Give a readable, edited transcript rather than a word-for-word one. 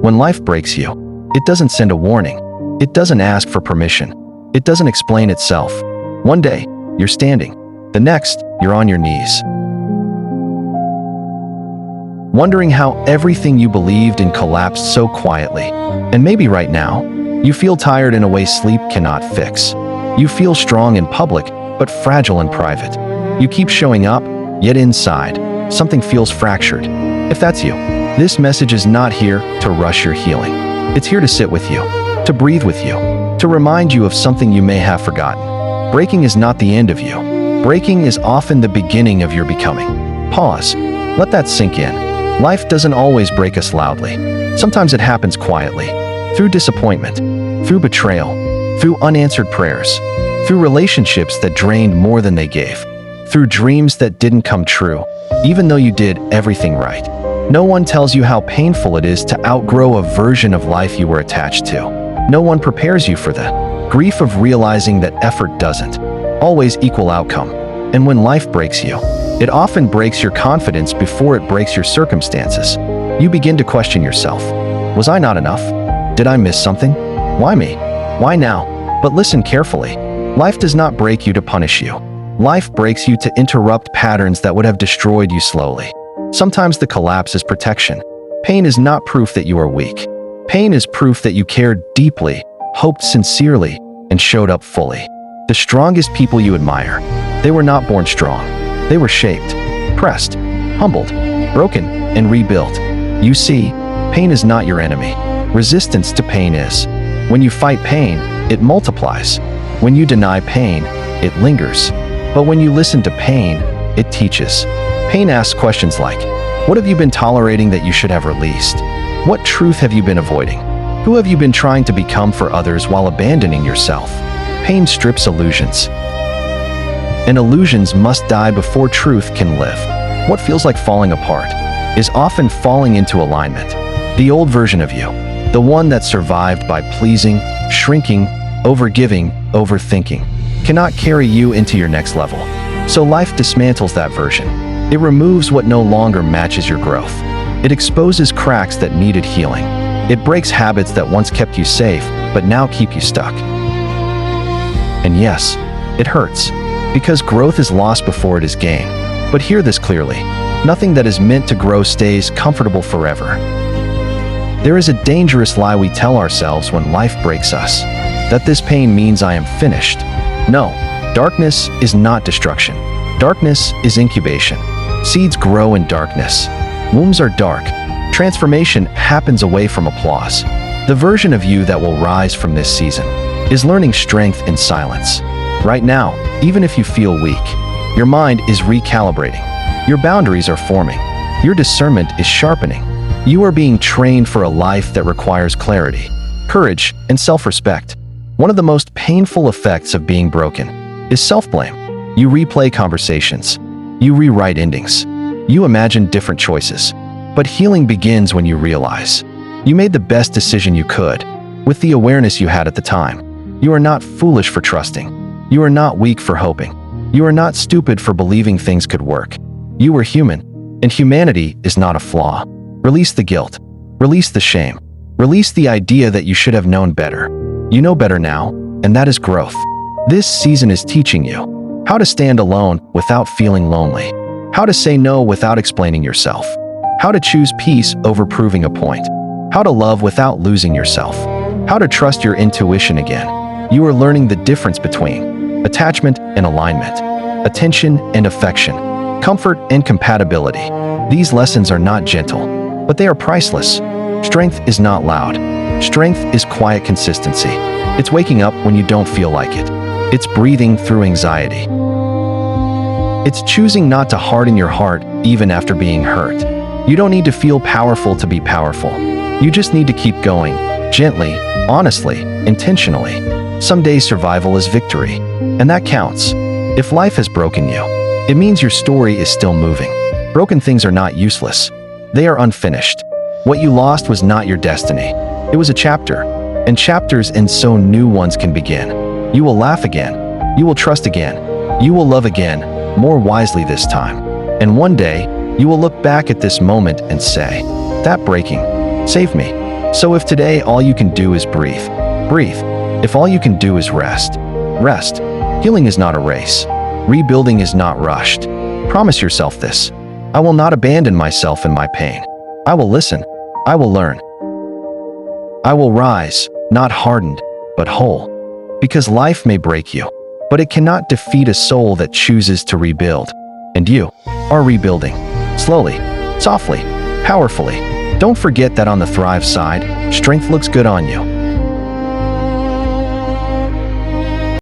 When life breaks you, it doesn't send a warning. It doesn't ask for permission. It doesn't explain itself. One day, you're standing. The next, you're on your knees, wondering how everything you believed in collapsed so quietly. And maybe right now, you feel tired in a way sleep cannot fix. You feel strong in public, but fragile in private. You keep showing up, yet inside, something feels fractured. If that's you, this message is not here to rush your healing. It's here to sit with you, to breathe with you, to remind you of something you may have forgotten. Breaking is not the end of you. Breaking is often the beginning of your becoming. Pause. Let that sink in. Life doesn't always break us loudly. Sometimes it happens quietly, through disappointment, through betrayal, through unanswered prayers, through relationships that drained more than they gave, through dreams that didn't come true, even though you did everything right. No one tells you how painful it is to outgrow a version of life you were attached to. No one prepares you for the grief of realizing that effort doesn't always equal outcome. And when life breaks you, it often breaks your confidence before it breaks your circumstances. You begin to question yourself. Was I not enough? Did I miss something? Why me? Why now? But listen carefully. Life does not break you to punish you. Life breaks you to interrupt patterns that would have destroyed you slowly. Sometimes the collapse is protection. Pain is not proof that you are weak. Pain is proof that you cared deeply, hoped sincerely, and showed up fully. The strongest people you admire, they were not born strong. They were shaped, pressed, humbled, broken, and rebuilt. You see, pain is not your enemy. Resistance to pain is. When you fight pain, it multiplies. When you deny pain, it lingers. But when you listen to pain, it teaches. Pain asks questions like, what have you been tolerating that you should have released? What truth have you been avoiding? Who have you been trying to become for others while abandoning yourself? Pain strips illusions. And illusions must die before truth can live. What feels like falling apart is often falling into alignment. The old version of you, the one that survived by pleasing, shrinking, overgiving, overthinking, cannot carry you into your next level. So life dismantles that version. It removes what no longer matches your growth. It exposes cracks that needed healing. It breaks habits that once kept you safe, but now keep you stuck. And yes, it hurts, because growth is lost before it is gained. But hear this clearly. Nothing that is meant to grow stays comfortable forever. There is a dangerous lie we tell ourselves when life breaks us, that this pain means I am finished. No, darkness is not destruction. Darkness is incubation. Seeds grow in darkness. Wombs are dark. Transformation happens away from applause. The version of you that will rise from this season is learning strength in silence. Right now, even if you feel weak, your mind is recalibrating. Your boundaries are forming. Your discernment is sharpening. You are being trained for a life that requires clarity, courage, and self-respect. One of the most painful effects of being broken is self-blame. You replay conversations. You rewrite endings. You imagine different choices. But healing begins when you realize you made the best decision you could, with the awareness you had at the time. You are not foolish for trusting. You are not weak for hoping. You are not stupid for believing things could work. You are human, and humanity is not a flaw. Release the guilt. Release the shame. Release the idea that you should have known better. You know better now, and that is growth. This season is teaching you how to stand alone without feeling lonely, how to say no without explaining yourself, how to choose peace over proving a point, how to love without losing yourself, how to trust your intuition again. You are learning the difference between attachment and alignment, attention and affection, comfort and compatibility. These lessons are not gentle, but they are priceless. Strength is not loud. Strength is quiet consistency. It's waking up when you don't feel like it. It's breathing through anxiety. It's choosing not to harden your heart even after being hurt. You don't need to feel powerful to be powerful. You just need to keep going, gently, honestly, intentionally. Some days survival is victory, and that counts. If life has broken you, it means your story is still moving. Broken things are not useless. They are unfinished. What you lost was not your destiny. It was a chapter, and chapters end so new ones can begin. You will laugh again. You will trust again. You will love again, more wisely this time. And one day, you will look back at this moment and say, that breaking saved me. So if today all you can do is breathe, breathe. If all you can do is rest, rest. Healing is not a race. Rebuilding is not rushed. Promise yourself this. I will not abandon myself in my pain. I will listen. I will learn. I will rise, not hardened, but whole. Because life may break you, but it cannot defeat a soul that chooses to rebuild. And you are rebuilding. Slowly, softly, powerfully. Don't forget that on the Thrive side, strength looks good on you.